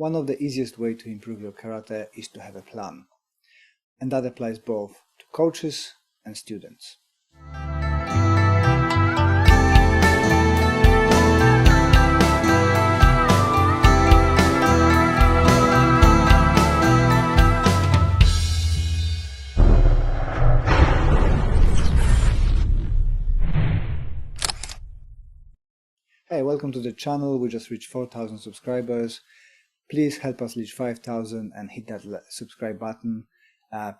One of the easiest ways to improve your karate is to have a plan. And that applies both to coaches and students. Hey, welcome to the channel. We just reached 4,000 subscribers. Please help us reach 5,000 and hit that subscribe button.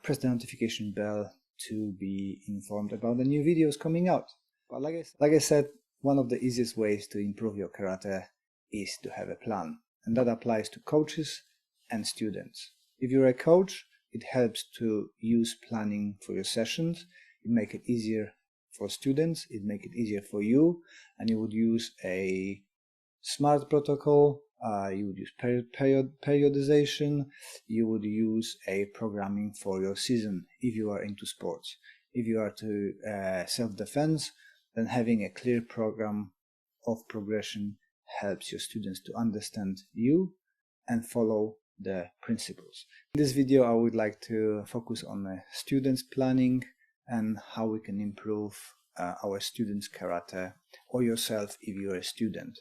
Press the notification bell to be informed about the new videos coming out. But like I said, one of the easiest ways to improve your karate is to have a plan. And that applies to coaches and students. If you're a coach, it helps to use planning for your sessions. It makes it easier for students, it make it easier for you, and you would use a smart protocol, you would use periodization, you would use a programming for your season if you are into sports. If you are to self-defense, then having a clear program of progression helps your students to understand you and follow the principles. In this video I would like to focus on the students planning and how we can improve our students' karate, or yourself if you're a student.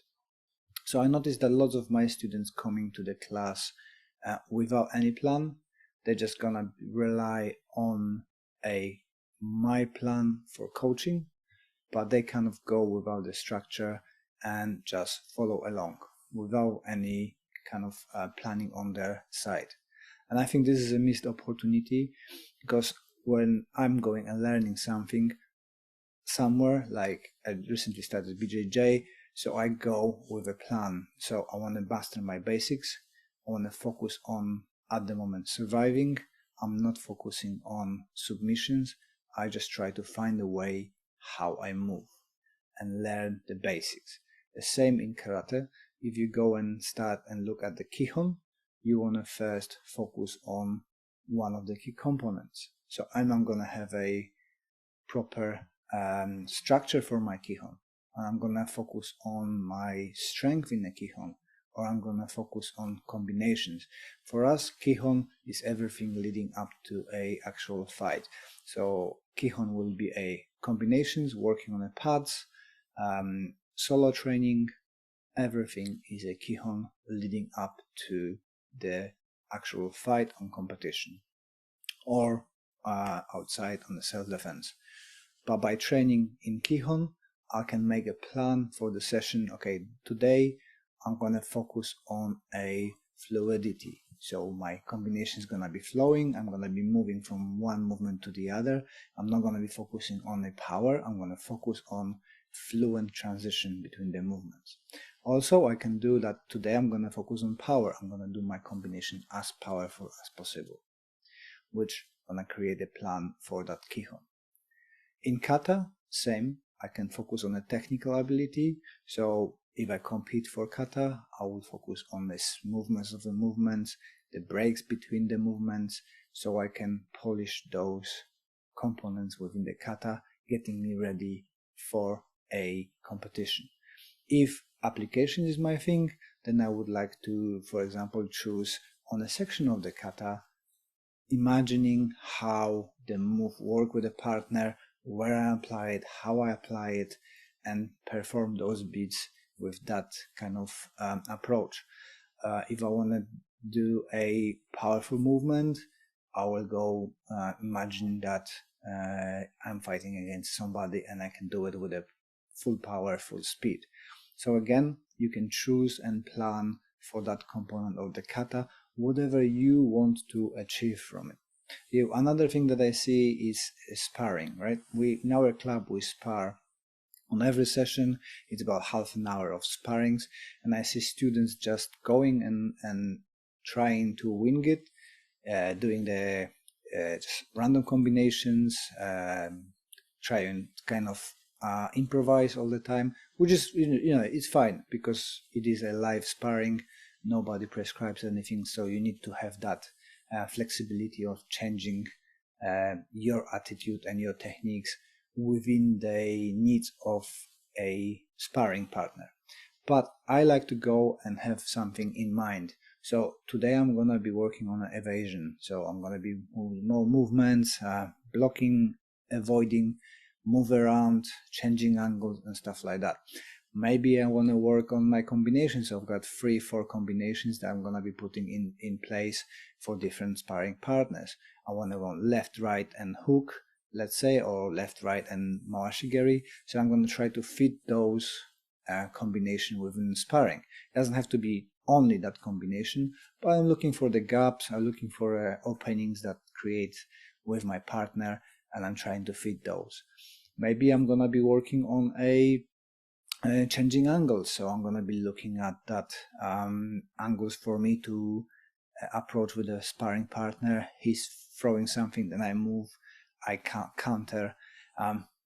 So I noticed that lots of my students coming to the class without any plan. They're just gonna rely on my plan for coaching, but they kind of go without the structure and just follow along without any kind of planning on their side. And I think this is a missed opportunity, because when I'm going and learning something somewhere, like I recently started BJJ, so I go with a plan. So I want to master my basics. I want to focus on, at the moment, surviving. I'm not focusing on submissions. I just try to find a way how I move and learn the basics. The same in karate. If you go and start and look at the kihon, you want to first focus on one of the key components. So I'm not going to have a proper structure for my kihon. I'm going to focus on my strength in the kihon, or I'm going to focus on combinations. For us, kihon is everything leading up to a actual fight. So kihon will be a combinations, working on the pads, solo training. Everything is a kihon leading up to the actual fight on competition, or outside on the self-defense. But by training in kihon, I can make a plan for the session. Okay, today I'm gonna focus on a fluidity. So my combination is gonna be flowing. I'm gonna be moving from one movement to the other. I'm not gonna be focusing on the power. I'm gonna focus on fluent transition between the movements. Also, I can do that today. I'm gonna focus on power. I'm gonna do my combination as powerful as possible, which I'm gonna create a plan for that kihon. In kata, same. I can focus on a technical ability. So if I compete for kata, I will focus on the movements of the movements, the breaks between the movements, so I can polish those components within the kata, getting me ready for a competition. If application is my thing, then I would like to, for example, choose on a section of the kata, imagining how the move work with a partner, where I apply it, how I apply it, and perform those beats with that kind of approach. If I want to do a powerful movement, I will go imagine that I'm fighting against somebody and I can do it with a full power, full speed. So again, you can choose and plan for that component of the kata, whatever you want to achieve from it. Another thing that I see is sparring, right? In our club, we spar on every session. It's about half an hour of sparrings, and I see students just going and trying to wing it, doing the just random combinations, trying kind of improvise all the time, which is, it's fine because it is a live sparring. Nobody prescribes anything, so you need to have that flexibility of changing your attitude and your techniques within the needs of a sparring partner. but I like to go and have something in mind. So today I'm gonna be working on an evasion. So I'm gonna be moving more movements, blocking, avoiding, move around, changing angles and stuff like that. Maybe I want to work on my combinations. I've got 3-4 combinations that I'm going to be putting in place for different sparring partners. I want to go left, right and hook, let's say, or left, right and mawashigeri. So I'm going to try to fit those combination within sparring. It doesn't have to be only that combination, but I'm looking for the gaps, I'm looking for openings that create with my partner, and I'm trying to fit those. Maybe I'm going to be working on changing angles, so I'm going to be looking at that angles for me to approach with a sparring partner. He's throwing something, then I move, I can't counter.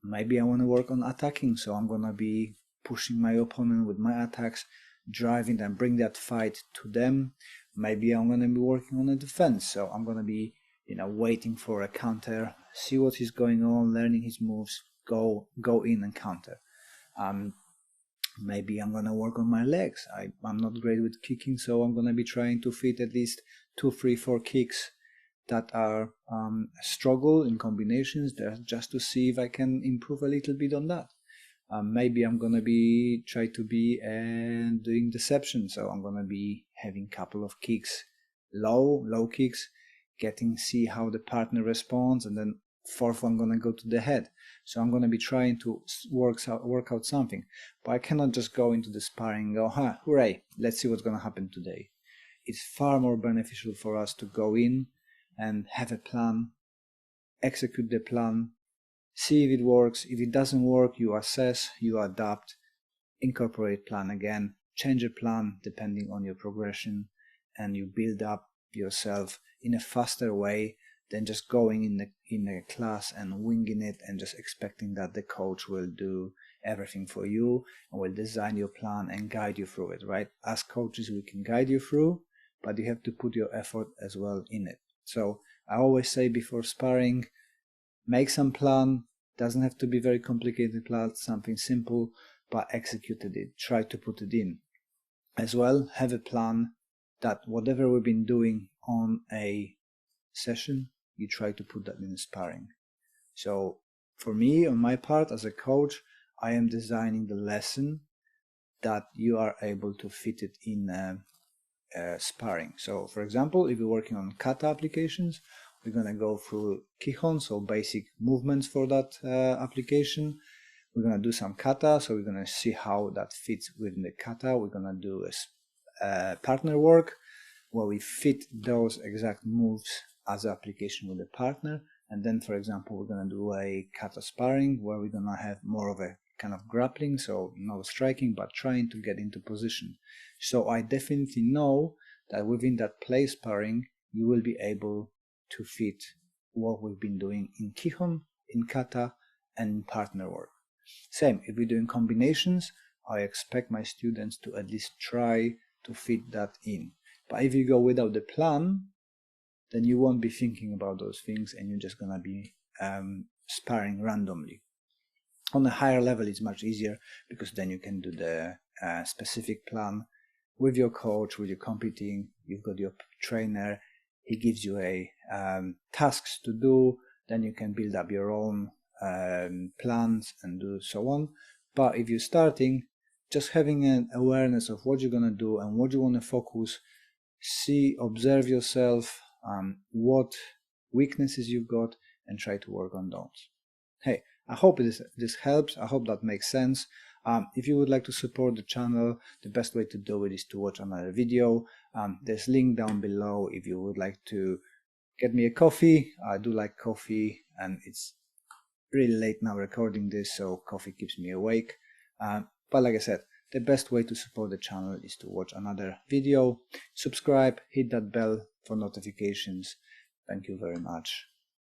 Maybe I want to work on attacking, so I'm going to be pushing my opponent with my attacks, driving and bring that fight to them. Maybe I'm going to be working on a defense, so I'm going to be waiting for a counter, see what is going on, learning his moves, go in and counter. Maybe I'm going to work on my legs. I'm not great with kicking, so I'm going to be trying to fit at least 2, 3, 4 kicks that are struggle in combinations, just to see if I can improve a little bit on that. Maybe I'm going to be try to be doing deception, so I'm going to be having a couple of kicks, low kicks, see how the partner responds, and then fourth one going to go to the head. So I'm going to be trying to work out something, but I cannot just go into the sparring and go, hooray, let's see what's going to happen today. It's far more beneficial for us to go in and have a plan, execute the plan, see if it works. If it doesn't work, you assess, you adapt, incorporate plan again, change a plan depending on your progression, and you build up yourself in a faster way than just going in a class and winging it and just expecting that the coach will do everything for you and will design your plan and guide you through it, right? As coaches, we can guide you through, but you have to put your effort as well in it. So I always say before sparring, make some plan. Doesn't have to be very complicated plan, something simple, but executed it. Try to put it in. As well, have a plan that whatever we've been doing on a session, you try to put that in sparring. So for me, on my part as a coach, I am designing the lesson that you are able to fit it in sparring. So for example, if you're working on kata applications, we're going to go through kihon, so basic movements for that application. We're going to do some kata, so we're going to see how that fits within the kata. We're going to do a partner work where we fit those exact moves as an application with the partner. And then, for example, we're going to do a kata sparring where we're going to have more of a kind of grappling, so no striking, but trying to get into position. So I definitely know that within that play sparring, you will be able to fit what we've been doing in kihon, in kata, and in partner work. Same, if we're doing combinations, I expect my students to at least try to fit that in. But if you go without the plan, then you won't be thinking about those things and you're just going to be sparring randomly. On a higher level, it's much easier because then you can do the specific plan with your coach, with your competing. You've got your trainer, he gives you a tasks to do, then you can build up your own plans and do so on. But if you're starting, just having an awareness of what you're going to do and what you want to focus, observe yourself, what weaknesses you've got, and try to work on those. Hey, I hope this helps. I hope that makes sense. If you would like to support the channel, the best way to do it is to watch another video. There's a link down below if you would like to get me a coffee. I do like coffee, and it's really late now recording this, so coffee keeps me awake. But like I said, the best way to support the channel is to watch another video, subscribe, hit that bell for notifications. Thank you very much.